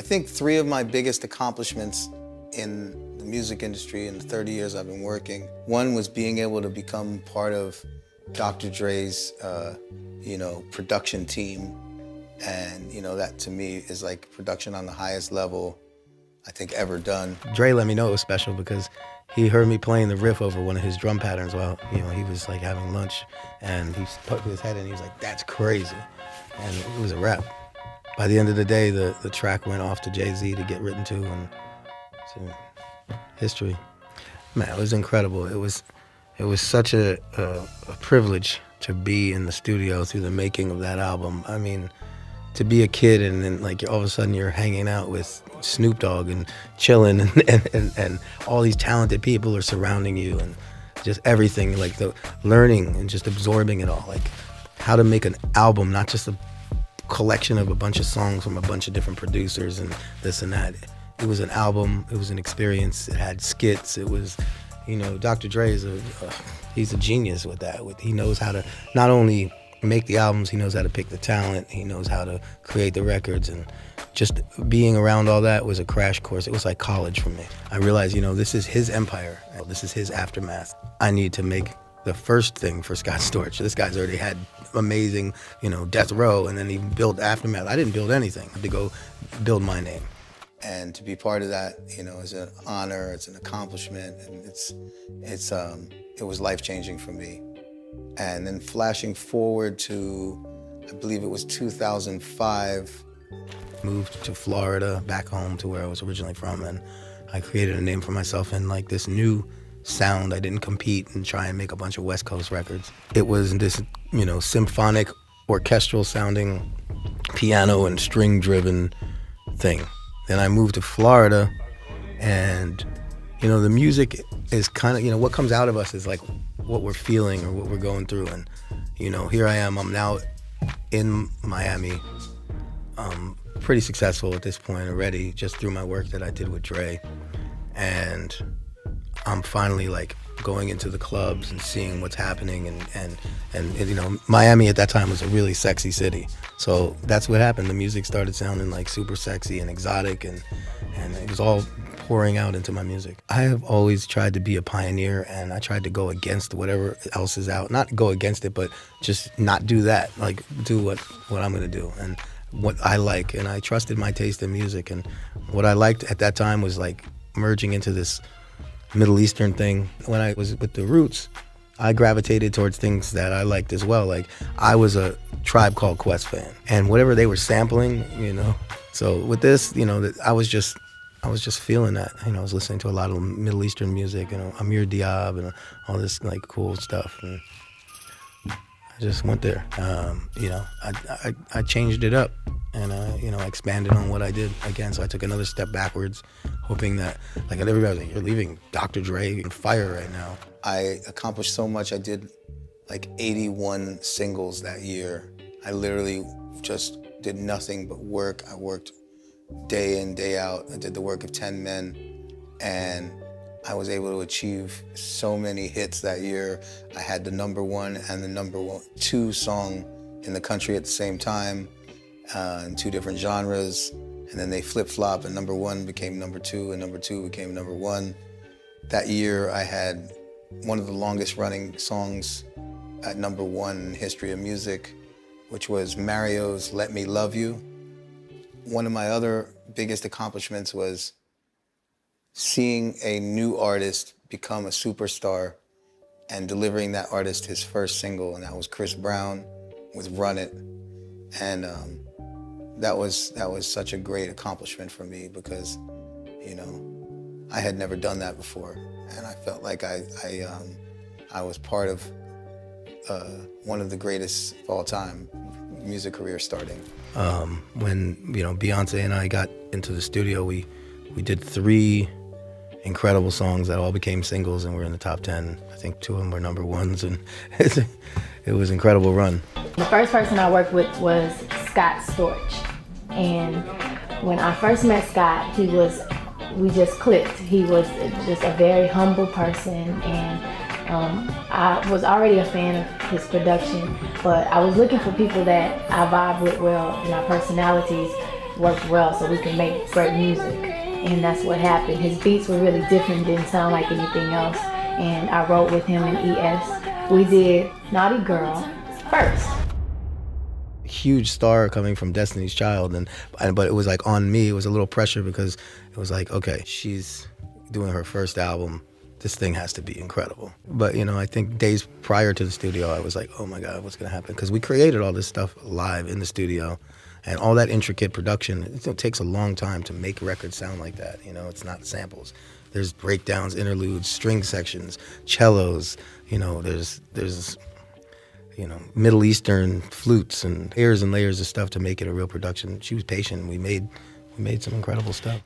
think three of my biggest accomplishments in the music industry in the 30 years I've been working. One was being able to become part of Dr. Dre's, production team. And, that to me is like production on the highest level I think ever done. Dre let me know it was special because he heard me playing the riff over one of his drum patterns while, he was like having lunch, and he put his head in and he was like, "That's crazy." And it was a wrap. By the end of the day, the track went off to Jay-Z to get written to, and it's history. Man, it was incredible. It was such a privilege to be in the studio through the making of that album. I mean, to be a kid and then like all of a sudden you're hanging out with Snoop Dogg and chilling and all these talented people are surrounding you, and just everything, like the learning and just absorbing it all, like how to make an album, not just a collection of a bunch of songs from a bunch of different producers and this and that. It was an album, it was an experience, it had skits, it was, Dr. Dre is he's a genius with that. He knows how to not only make the albums, he knows how to pick the talent, he knows how to create the records, and just being around all that was a crash course. It was like college for me. I realized, this is his empire, this is his aftermath. I need to make the first thing for Scott Storch. This guy's already had amazing, Death Row, and then he built Aftermath. I didn't build anything. I had to go build my name. And to be part of that, is an honor, it's an accomplishment, and it was life-changing for me. And then flashing forward to, I believe it was 2005. Moved to Florida, back home to where I was originally from, and I created a name for myself in like this new sound. I didn't compete and try and make a bunch of West Coast records. It was this, symphonic, orchestral sounding, piano and string driven thing. Then I moved to Florida, and, the music is kind of, what comes out of us is like what we're feeling or what we're going through. And, here I am, I'm now in Miami, pretty successful at this point already, just through my work that I did with Dre. And I'm finally like going into the clubs and seeing what's happening, and Miami at that time was a really sexy city. So that's what happened. The music started sounding like super sexy and exotic, and it was all pouring out into my music. I have always tried to be a pioneer, and I tried to go against whatever else is out. Not go against it, but just not do that. Like do what I'm gonna do and what I like. And I trusted my taste in music, and what I liked at that time was like merging into this Middle Eastern thing. When I was with the Roots, I gravitated towards things that I liked as well. Like I was a Tribe Called Quest fan, and whatever they were sampling, So with this, I was just feeling that. I was listening to a lot of Middle Eastern music, Amir Diab and all this like cool stuff, and I just went there. I changed it up, and I expanded on what I did again. So I took another step backwards, hoping that, like, everybody was like, "You're leaving Dr. Dre in fire right now." I accomplished so much. I did like 81 singles that year. I literally just did nothing but work. I worked day in, day out. I did the work of 10 men, and I was able to achieve so many hits that year. I had the #1 and the #2 song in the country at the same time, in two different genres, and then they flip-flop, and #1 became #2, and #2 became #1. That year, I had one of the longest running songs at #1 in history of music, which was Mario's Let Me Love You. One of my other biggest accomplishments was seeing a new artist become a superstar and delivering that artist his first single, and that was Chris Brown with Run It. And that was such a great accomplishment for me because, I had never done that before, and I felt like I was part of one of the greatest of all time music career starting. When Beyoncé and I got into the studio, we did 3 incredible songs that all became singles and were in the top 10. I think 2 of them were #1s, and it was an incredible run. The first person I worked with was Scott Storch, and when I first met Scott, we just clicked. He was just a very humble person, and I was already a fan of his production, but I was looking for people that I vibe with well in our personalities. worked well so we could make great music. And that's what happened. His beats were really different, didn't sound like anything else. And I wrote with him in ES. We did Naughty Girl first. Huge star coming from Destiny's Child, but it was like on me. It was a little pressure because it was like, okay, she's doing her first album. This thing has to be incredible. But I think days prior to the studio, I was like, oh my God, what's gonna happen? Because we created all this stuff live in the studio, and all that intricate production. It takes a long time to make records sound like that. It's not samples. There's breakdowns, interludes, string sections, cellos. There's Middle Eastern flutes and layers of stuff to make it a real production. She was patient. We made some incredible stuff.